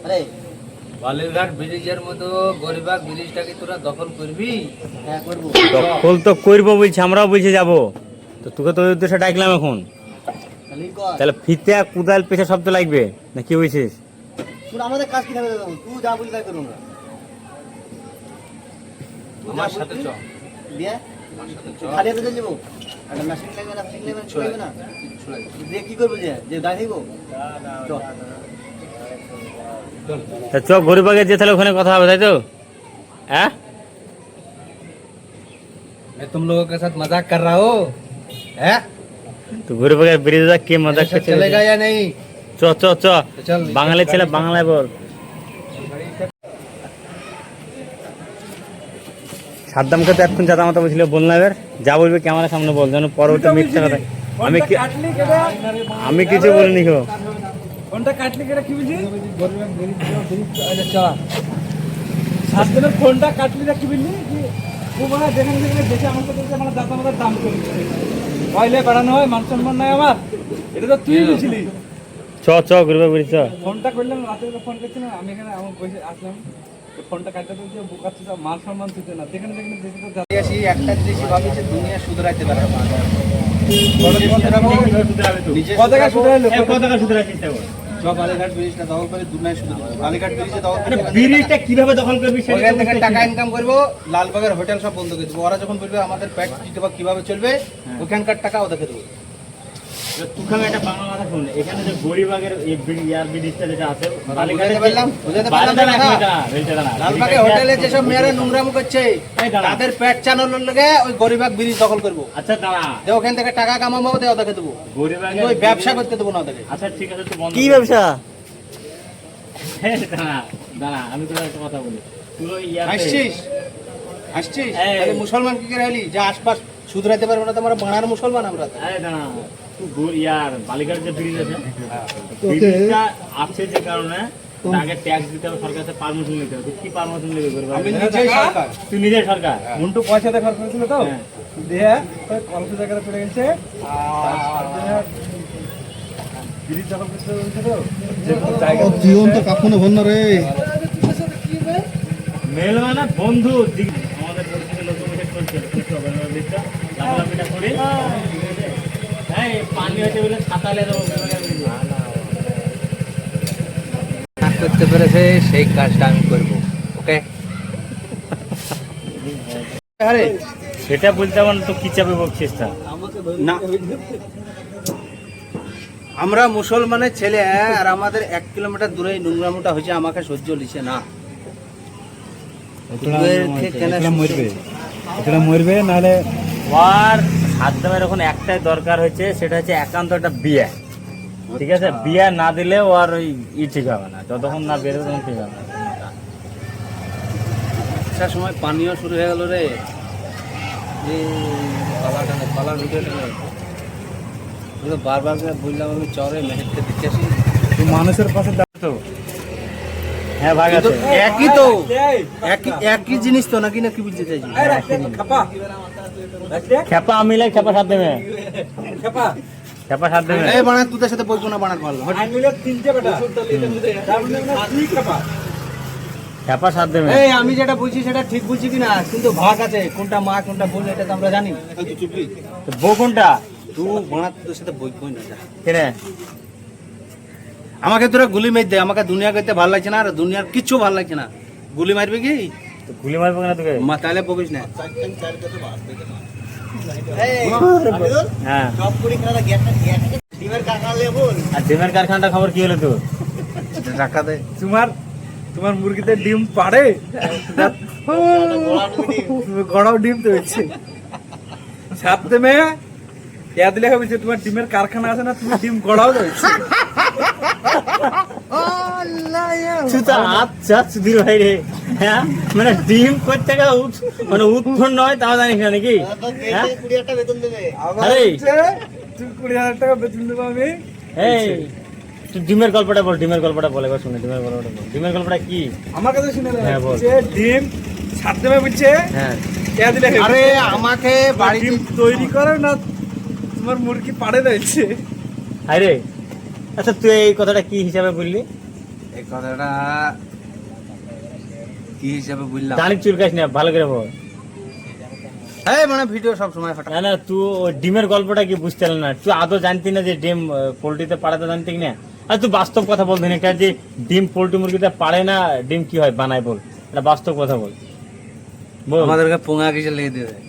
আরে বালুরঘাট ব্রিজের মতো গরিবাগ ব্রিজটাকে তোরা দখল করবি? হ্যাঁ করবো। দখল তো করবো বলছি, আমরাও বলছি যাবো। তো তোকে তো ওই উদ্দেশ্যে ডাকলাম এখন। তাহলে কর। তাহলে ফিতে কোদাল পেছার শব্দ লাগবে না, কি বলছিস? তুই আমাদের কাজ কি থাকবে তখন? তুই যা বলি তাই করবো না। আমার সাথে চ। দিয়ে আমার সাথে চ। খালি হাতে চলে যাবো? একটা মেশিন লাগবে না, ফিটিং লাগবে না, চলবে না। ছুড়াই। দিয়ে কি করবো যে দাঁড়িয়ে চল। তা চ গরিবাগে যে, তাহলে ওখানে কথা হবে, তাই তো? হ্যাঁ, मैं तुम लोगों के साथ मजाक कर रहा हूँ, हैं? তো গরিবাগের ব্রিজে কে মজা मेरे साथ করছে? चलेगा या नहीं? চ চ চ, तो चल। বাঙালি ছেলে বাংলায় বল। সাদ্দামকে তো এখন যাতা মাতা বলছিল, বল না এবার যা বলবে ক্যামেরার সামনে বল, যেন পরবর্তী মিথ্যা কথা। আমি কিছু বলিনি গো। ফোনটা কাটলি কেটে কি বুঝি? সাতজনের ফোনটা কাটলি না কি বুঝলি? ও মানে যেখানে যেখানে দেখে আমাকে দেখে আমার দাঁত আমাদের দাম করে পয়লে বাড়ানো হয়, মান সম্মান নাই আমার। এটা তো তুই বুঝলি। চ চ গরিবাগ ব্রিজ চ। ফোনটা করলাম রাতে ফোন করছিলাম আমি, এখানে আমার বসে আসলাম, তো ফোনটা কাটতে তো বোকাচ্ছে, তো মান সম্মান দিতে না, যেখানে যেখানে দেখে তো আসি একটা জিনিস ভাবি যে দুনিয়া শুধরাইতে পারে না। কত টাকা শুধরাইলো? সব বালুরঘাট ব্রিজটা দখল করে দুনিয়া শুধরাইতে। বালুরঘাট ব্রিজে দখল করে ব্রিজটা কিভাবে দখল করবি ওখান থেকে টাকা ইনকাম করবো, লালবাগের হোটেল সব বন্ধ করে দেবো। ওরা যখন বলবে আমাদের পেট কিভাবে চলবে, ওখানকার টাকা ওদেরকে দেবো। তুই একটা বাংলা কথা শুন, এখানে যে গরিবাগের এই ব্রিজটা যেটা আছে, বুঝাতে পারলাম না? লালবাগে হোটেলে যেসব মেয়েরা নোংরামো করছে তাদের পেট চালানোর লগে ওই গরিবাগ ব্রিজ দখল করবো। আচ্ছা দাঁড়া, যে ওখান থেকে টাকা কামাবো দে ওদেরকে দেবো, গরিবাগের ওই ব্যবসা করতে দেবো না ওদেরকে। আচ্ছা ঠিক আছে, তুই বন্ধ কি কর। ব্যবসা? দাঁড়া দাঁড়া, আমি তোর একটা কথা বলি। তুই ওই হাসছিস হাসছিস? এই। তাহলে মুসলমান কি করে হলি যে আশপাশ শুধরাইতে পারবো না? তোমার বাংলার মুসলমান আমরা তো। আরে দাঁড়া, তুই বালিঘাট যে ব্রিজ আছে, ব্রিজটা আছে যে কারণে তাকে ট্যাক্স দিতে হবে, সরকার কাছে পারমিশন নিতে হবে। তুই কি পারমিশন নেবে গরিবাগ? আমি নিজেই সরকার। তুই নিজের সরকার। মন্টু পয়সা দেখার করেছিল তো হ্যাঁ। দিয়ে কলসি জায়গাটা পড়ে গেছে, ব্রিজ দখল করতে বলছে তো যেরকম জায়গা জীবন তো কাপুনে ভন্ন রে। মেল মানে বন্ধু আমাদের পরিচিত লোক করছে ব্রিজটা লাফালাফিটা করে। হ্যাঁ, পানি হয়েছে বলে ছাতালে দেবো। করতে পেরেছে সেই কাজটা আমি করবো, ওকে? আরে সেটা বলতে পার না, তো কি চাপে বকছিস তা? না, আমরা মুসলমানের ছেলে, আর আমাদের 1 কিলোমিটার দূরে নোংরামোটা হয়েছে, আমাকে সহ্য লিছে না। এটা মরবে নাহলে আর সাদ্দামের এখন একটাই দরকার হয়েছে, সেটা হচ্ছে একান্ত একটা বিয়ে। ঠিক আছে, বিয়ে না দিলে ওর ওই ঠিক হবে না, যতক্ষণ না বেরোবে তখন ঠিক হবে না। একটা সময় পানিও শুরু হয়ে গেল রে, যে পালা ঢুকে বারবার করে বললাম আমি চরে মেহেরকে দেখে আসি। তুই মানুষের পাশে তো হ্যাঁ ভাগ আছে, একই তো, একই জিনিস তো নাকি, না কি বুঝতে চাইছি? খেপা মিলে খেপা সাথ দেবে, খেপা সাথ দেবে। এই বানা তোদের সাথে বলবো না, বানা ভালো খেপা সাথ দেবে। এই আমি যেটা বলছি সেটা ঠিক বলছি কিনা, কিন্তু ভাগ আছে, কোনটা মা কোনটা বোন এটা তো আমরা জানি। তো বউ কোনটা? তুই বানা তোদের সাথে বলবো না যা। কেনে আমাকে তোরা গুলি মার দে, আমাকে দুনিয়া করতে ভালো লাগছে না, আর দুনিয়ার কিচ্ছু ভালো লাগছে না। গুলি মারবে কি? তো গুলি মারবো না তোকে? মা তাহলে বকিস না। হ্যাঁ, সব করে খেলা ডিমের কারখানা লে বল। আর ডিমের কারখানাটা খবর কি হলো তোর? টাকা দে। তোমার মুরগিতে ডিম পাড়ে, গড়াও ডিম তো হচ্ছে সাথে মেয়ে ইয়াদ লেখা বলছে তোমার ডিমের কারখানা আছে না, তুমি ডিম গড়াও হচ্ছে। আচ্ছা সুধীর ভাই রে, হ্যাঁ মানে ডিম করতে মানে উৎপন্ন হয় তাও জানিস না নাকি? হ্যাঁ 20,000 বেতন দেবে। আরে তুমি 20,000 টাকা বেতন দেবো আমি। এই তুই ডিমের গল্পটা বল, ডিমের গল্পটা বল এবার শুনে, ডিমের গল্পটা বল। ডিমের গল্পটা কি? আমার কাছে শুনে হ্যাঁ, বল। ডিম ছাড় দেবে বুঝছে, হ্যাঁ ইয়াদ লেখা আরে আমাকে বাড়িতে ডিম তৈরি করো না, তোমার মুরগি পাড়ে রয়েছে। আরে আচ্ছা, তুই এই কথাটা কি হিসাবে বললি? এই কথাটা কি হিসাবে বললাম? দাঁড়ি চুলকাস না, ভালো করে বল। এই মানে ভিডিও সব সময় ফাটা। না না, তুই ওই ডিমের গল্পটা কি বুঝতে পারলি না? তুই আদৌ জানতি না যে ডিম পোল্ট্রিতে পাড়াতে জানতি না? আর তুই বাস্তব কথা বলবি না, যে ডিম পোল্ট্রি মুরগিতে পারে না, ডিম কি হয় বানায় বল, এটা বাস্তব কথা বল। বল। আমাদেরকে পোঙা কিসের লেগে দিয়ে দেয়?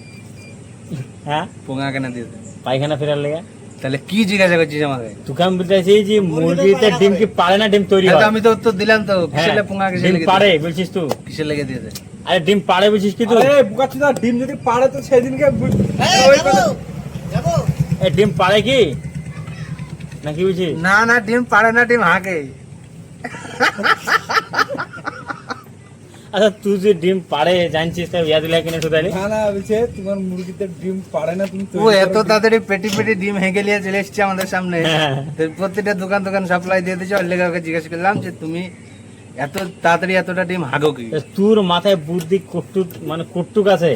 হ্যাঁ, পোঙা কেন দিয়ে দেয়? পায়খানা ফেরার লেগে। তাহলে কি জিজ্ঞাসা করছিস আমাকে? তোকে আমি বলতে চাইছি যে মুরগিতে ডিম কি পারে না, ডিম তৈরি হ্যাঁ, হয়। তো আমি তো উত্তর দিলাম তো, হ্যাঁ, কিসের লেগে পোঙা কিসের ডিম লেগে পারে দিয়ে দেয়? বলছিস তুই? কিসের লেগে দিয়ে দেয়? আরে ডিম পারে বলছিস কি তুই? আরে বুকাচ্ছিদা, ডিম যদি পারে তো সেদিনকে এই, ওই যাবো, কথা যাবো। এ ডিম পারে কি নাকি বুঝছিস? না না, ডিম পারে না, ডিম হাঁকে। আচ্ছা তুই যে ডিম পারে জানছিস, তাই ইয়া দিলা কিনে শুধাইলি? না না বলছে তোমার মুরগিতে ডিম পারে না, তুমি ও এত তাড়াতাড়ি পেটি পেটি ডিম হেঁকে নিয়ে চলে এসছে আমাদের সামনে। হ্যাঁ। তো প্রত্যেকটা দোকান দোকান সাপ্লাই দিয়ে দিচ্ছে। ওর লেগে ওকে জিজ্ঞেস করলাম যে তুমি এত তাড়াতাড়ি এতটা ডিম হাগো কি? তোর মাথায় বুদ্ধি কটুক, মানে কটুক আছে?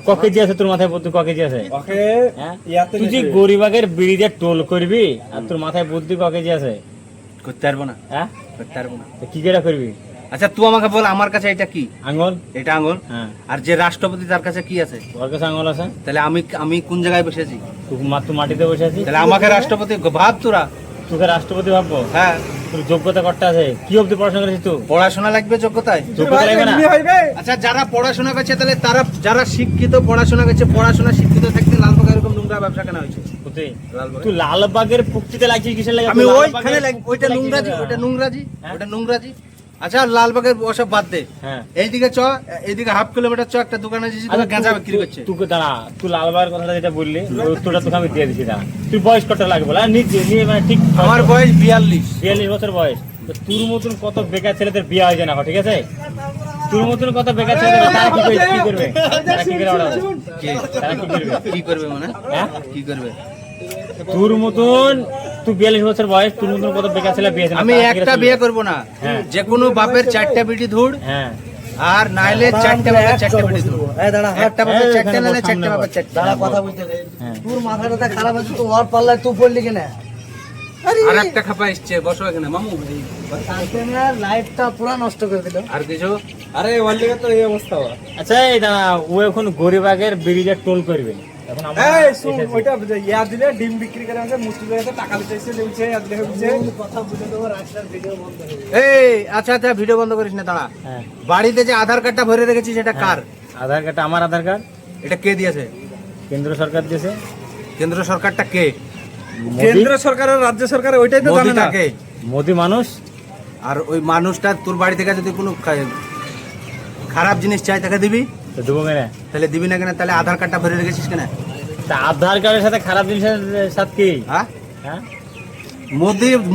ক কেজি আছে তোর মাথায় বুদ্ধি, ক কেজি আছে? ওকে হ্যাঁ? ইয়াতে তুই যে গরিবাগের বিড়িতে টোল করবি আর তোর মাথায় বুদ্ধি ক কেজি আছে? করতে পারবো না, হ্যাঁ, করতে পারবো না। তো কি করে করবি? আচ্ছা তুই আমাকে বল, আমার কাছে এটা কি? আঙ্গুল। এটা আঙুল। হ্যাঁ, আর যে রাষ্ট্রপতি তার কাছে কি আছে? ওর কাছে আঙ্গুল আছে। তাহলে আমি আমি কোন জায়গায় বসেছি? তুই মাটিতে বসে আছিস। তাহলে আমাকে রাষ্ট্রপতি ভাব তোরা। তোকে রাষ্ট্রপতি ভাববো? হ্যাঁ, তোর যোগ্যতা কতটা আছে? কি অব্দি পড়াশোনা করেছিস তুই? পড়াশোনা লাগবে যোগ্যতায়? যোগ্যতা লাগবে না? আচ্ছা যারা পড়াশোনা করছে, তাহলে তারা যারা শিক্ষিত পড়াশোনা করছে, পড়াশোনা শিক্ষিত থাকতে লালবাগে এরকম নোংরা ব্যবসা কেন হয়েছে? লালবাগে? তুই লালবাগের পুক্তিতে লাগছিস কিসের লাগে? আমি তুই ওইখানে লালবাগের ওইটা পুক্তিতে নোংরাজি, লাগছিস ওইটা কেন? নোংরাজি, হ্যাঁ? ওইটা নোংরাজি। আচ্ছা লালবাগের ওসব বাদ দে, হ্যাঁ। এইদিকে চ, এইদিকে হাফ কিলোমিটার চ, একটা দোকানে যাচ্ছি, আচ্ছা, গাঁজা বিক্রি করছে। তুই দাঁড়া, তুই লালবাগের কথাটা যেটা বললি, উত্তরটা তোকে আমি দিয়ে দিচ্ছি। দাঁড়া, তুই বয়স কত লাগবে? নিজে নিয়ে মানে ঠিক আমার বয়স 42। 42 বছর বয়স। তো তোর মতন কত বেকার ছেলেদের বিয়ে হয় না, ঠিক আছে? তোর মতন কত বেকার ছেলেদের, তারা কি করবে? তারা কি করে ওড়াবে? তারা কি করবে? কি করবে মানে? হ্যাঁ? কি করবে? তোর মতন, তুই 42 বছর বয়স, তোর মতন কত বেকার ছেলে বিয়ে হয় না, আমি তারা কি করে একটা চলবে? বিয়ে করব না। হ্যাঁ। যে কোনো বাপের 4টা বিটি ধুর, হ্যাঁ, আর নাইলে 4টা বাপের 4টা বিটি ধুর। এই দাঁড়া, একটা বাপের এই, 4টা, এখানে নাইলে বস, 4টা সামনে বাপের বস। 4টা। দাঁড়া, কথা বলতে দে। হ্যাঁ। তোর মাথাটা খারাপ আছে, তো ওর পাল্লায় তুই পড়লি কেন? আর একটা খাপা এসছে, বসো এখানে মামু। লাইফটা পুরো নষ্ট করে দিল। আর কিছু? আরে ওর লিগে তো এই অবস্থা হয়। আচ্ছা এই দাঁড়া, ও এখন গরিবাগের ব্রিজে টোল করবে। এখন আমরা এই শুন, এসেছি। ওইটা ইয়া দিলে ডিম বিক্রি করে আছে, মুসলিম কাছে টাকা দিতে এসে দিচ্ছে, ইয়া দিলে হচ্ছে কথা বুঝে দেবো, রাস্তার ভিডিও বন্ধ হয়ে যাবে। এই আচ্ছা আচ্ছা, ভিডিও বন্ধ করিস না, দাঁড়া। হ্যাঁ, বাড়িতে যে আধার কার্ডটা ভরে রেখেছিস, এটা কার? আধার কার্ড আমার আধার কার্ড, এটা কে দিয়েছে? কেন্দ্র সরকার দিয়েছে। কেন্দ্র সরকারটা কে? মোদি, কেন্দ্র সরকারের রাজ্য সরকার ওইটাই তো জানে মোদিটা না। কে? মোদি মানুষ। আর ওই মানুষটা তোর বাড়ি থেকে যদি কোনো খারাপ জিনিস চাই, তাকে দিবি? তো দেবো কেন? তাহলে দিবি না কেন? তাহলে আধার কার্ডটা ভরে রেখেছিস কেন? তা আধার কার্ডের সাথে খারাপ জিনিসের সাথে কি? হ্যাঁ, হ্যাঁ,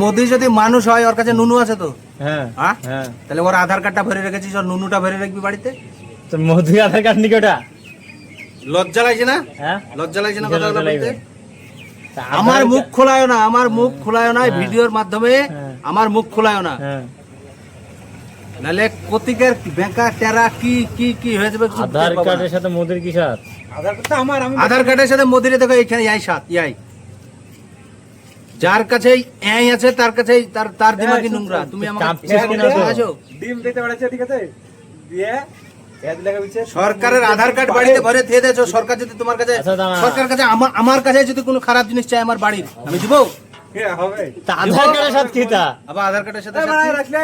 মোদি যদি মানুষ হয়, ওর কাছে নুনু আছে তো? হ্যাঁ, হ্যাঁ, হ্যাঁ। তাহলে ওর আধার কার্ডটা ভরে রেখেছিস, ওর নুনুটা ভরে রাখবি বাড়িতে? তো মোদি আধার কার্ড নাকি ওটা? লজ্জা লাগছে না? হ্যাঁ, লজ্জা লাগছে না কিসের কথাগুলো লজ্জা বলতে? লাগবে? তা আধার আমার মুখ কার্ড- খোলায় না, আমার মুখ খোলায় না, হ্যাঁ। ভিডিওর মাধ্যমে হ্যাঁ। আমার মুখ খোলায় না, হ্যাঁ, নাহলে কতিকের বেকা টেরা কি কি কি হয়ে যাবে কিছু আধার টের পাবো না। কার্ডের সাথে মোদির কি সাথ? আধার কার্ডটা আমার, আমি আধার কার্ডের সাথে মোদিরে দেখো এখানে ইয়াই সাত ইয়াই, যার কাছে এই আছে তার কাছে তার দিমাগই নোংরা। তুমি আমাকে কাঁপছিস কিনা তো? আছো? ডিম দিতে বেড়াচ্ছে, ঠিক আছে, দিয়ে ইয়া দিলে হচ্ছে সরকারের আধার কার্ড বাড়িতে ভরে দিয়ে দিয়েছো। সরকার যদি তোমার কাছে, আচ্ছা, দাঁড়া। সরকার কাছে আমার কাছে যদি কোনো খারাপ জিনিস চাই আমার বাড়ির, আমি দিব? হ্যাঁ, হবে। তা আধার কার্ডের সাথে কি তা? আবার আধার কার্ডের সাথে এই বাড়ায় রাখলে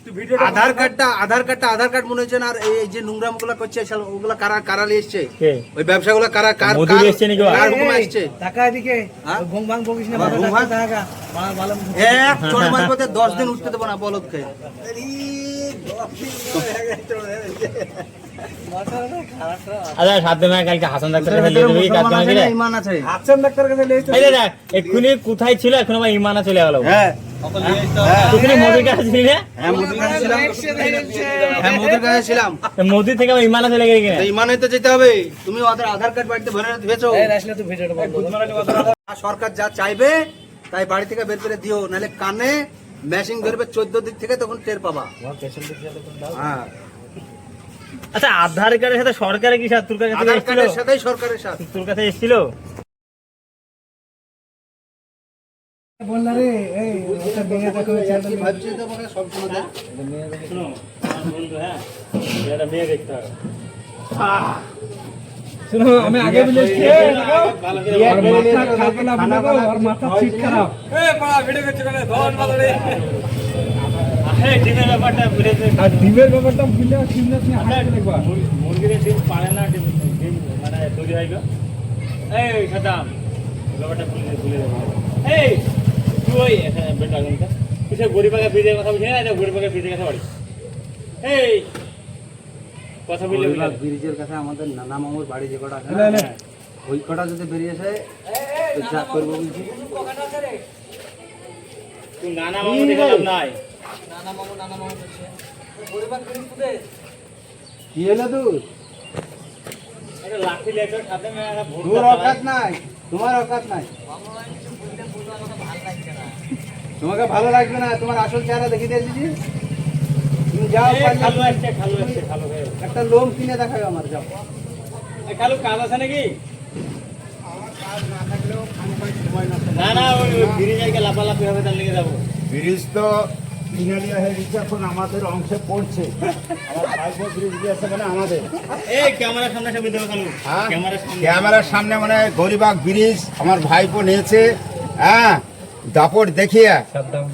তুই ভিডিওটা আধার কার্ড মনে হচ্ছে না। আর এই যে নোংরাম গুলা করছে, ওগুলা কারা নিয়ে এসছে? কে? ওই ব্যবসাগুলো কার মোদি এসছে নাকি? কার হুকুমে এসছে? টাকা এদিকে, হ্যাঁ? ঘুম ভাঙ বকিস না, আবার ঘুম ভাঙ? টাকা ভালো এক চোট মারবতে 10 দিন উঠতে দেবো না, বলদ খেয়ে। আচ্ছা সাথে না, কালকে হাসান ডাক্তারের কাছে নিয়ে যাবি, কাজ করে দিলে? ইমান আছে। আছেন ডাক্তার কাছে লিয়ে এই দেখ, এক্ষুনি কোথায় ছিল, এখন আবার ইমানা চলে গেল। হ্যাঁ, তুই মোদির কাছে ছিলি না? হ্যাঁ, মোদির কাছে ছিলাম। হ্যাঁ, মোদির কাছে ছিলাম। তা মোদি থেকে আবার ইমানা চলে গেলি কিনা? তো ইমানে তো যেতে হবে। তুমি ওদের আধার কার্ড বাড়িতে ভরে দিয়েছো। আসলে তুই ভিডিওটা বন্ধ কর। আর সরকার যা চাইবে তাই বাড়ি থেকে বের করে দিও, নাহলে কানে ম্যাশিং ধরবে 14 দিক থেকে, তখন টের পাবা। হ্যাঁ, আচ্ছা আধার কার্ডের সাথে সরকারের কি সাথ? তোর কাছে আধার এসেছিল? কার্ডের সাথেই সরকারের সাথে। তোর কাছে এসেছিল? বললা রে, এই একটা ভেঙে দেখো কি ভাবছি তোমাকে সব সময় দেখ। শোনো আমার বন্ধু, হ্যাঁ এটা মেয়ে দেখতে হবে। শোনো আমি আগে বলেছি ভালো করে আর মাথা খাবে না বলে গো, আর মাথা ঠিক খারাপ পাড়া ভিডিও করছে কেন ধন বাদরে এই ডিমের ব্যাপারটা বুঝেছে। আর ডিমের ব্যাপারটা বুঝলে সিমনাথ নিয়ে হাঁটতে দেখবা মুরগির ডিম পারে না, ডিম মানে তৈরি হয় গো। এই সাদাম ব্যাপারটা ভুলে দেবো। এই তুই ওই বেটা কিন্তু কিসে গরিবাকে বিজের কথা বুঝে না, গরিবাকে বিজের কথা বলি। এই কথা বললে গরিবাগ ব্রিজের কাছে আমাদের নানা মামুর বাড়ি যে কটা আছে না, না, না। ওই কটা যদি বেরিয়ে আসে তো যা করবো বলছি। তুই নানা মামু দেখালাম নাই। কি হলো তুই? একটা লাঠি লেগে সাথে মেয়ে একটা ভোট তোর অকাত নাই, তোমার অকাত নাই। তোমাকে ভালো লাগবে না, তোমার আসল চেহারা দেখিয়ে দিয়েছি। তুমি যাও খালু পারলে আসছে, খালু আসছে, খালু ভাই। একটা লোম কিনে দেখাবে আমার, যাও। এই খালু কাজ আছে নাকি? না না ওই ব্রিজ আগে লাফালাফি হবে, তার লেগে যাবো। ব্রিজ তো ইনালিয়া হয়ে গেছে, এখন আমাদের অংশে পড়ছে। আমার ভাইপো ব্রিজ দিয়েছে মানে আমাদের। এই ক্যামেরার সামনে সব দেবো খালু, হ্যাঁ? ক্যামেরার সামনে। ক্যামেরার সামনে মানে গরিবাগ ব্রিজ আমার ভাইপো নিয়েছে। হ্যাঁ, দাপট দেখিয়ে,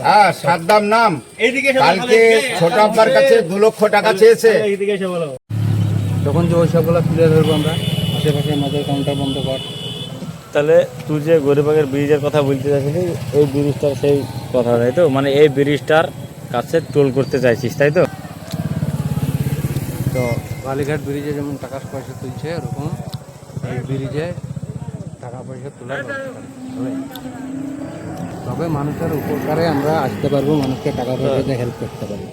হ্যাঁ, সাদ্দাম নাম। এইদিকে এসে বলো, কালকে খালু, ছোট আব্বার কাছে 2 লক্ষ টাকা চেয়েছে। এইদিকে এসে বলো। তখন যে ওই সবগুলো তুলে ধরবো আমরা, আশেপাশে আমাদের কাউন্টার বন্ধ কর। তাহলে তুই যে গরিবাগের ব্রিজের কথা বলতে চাইছিলি, এই ব্রিজটার সেই কথা, তাই তো? মানে এই ব্রিজটার কাছে টোল করতে চাইছিস, তাই তো? তো বালিঘাট ব্রিজে যেমন টাকা পয়সা তুলছে, ওরকম এই ব্রিজে টাকা পয়সা তোলার ব্যবস্থা হবে। তবে মানুষের উপকারে আমরা আসতে পারবো, মানুষকে টাকা পয়সাতে হেল্প করতে পারবো।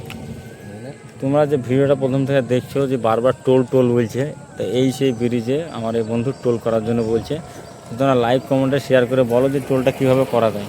তোমরা যে ভিডিওটা প্রথম থেকে দেখছো যে বারবার টোল টোল বলছে, তো এই সেই ব্রিজে আমার এই বন্ধু টোল করার জন্য বলছে। তোমরা লাইভ কমেন্টে শেয়ার করে বলো যে টোলটা কীভাবে করা যায়।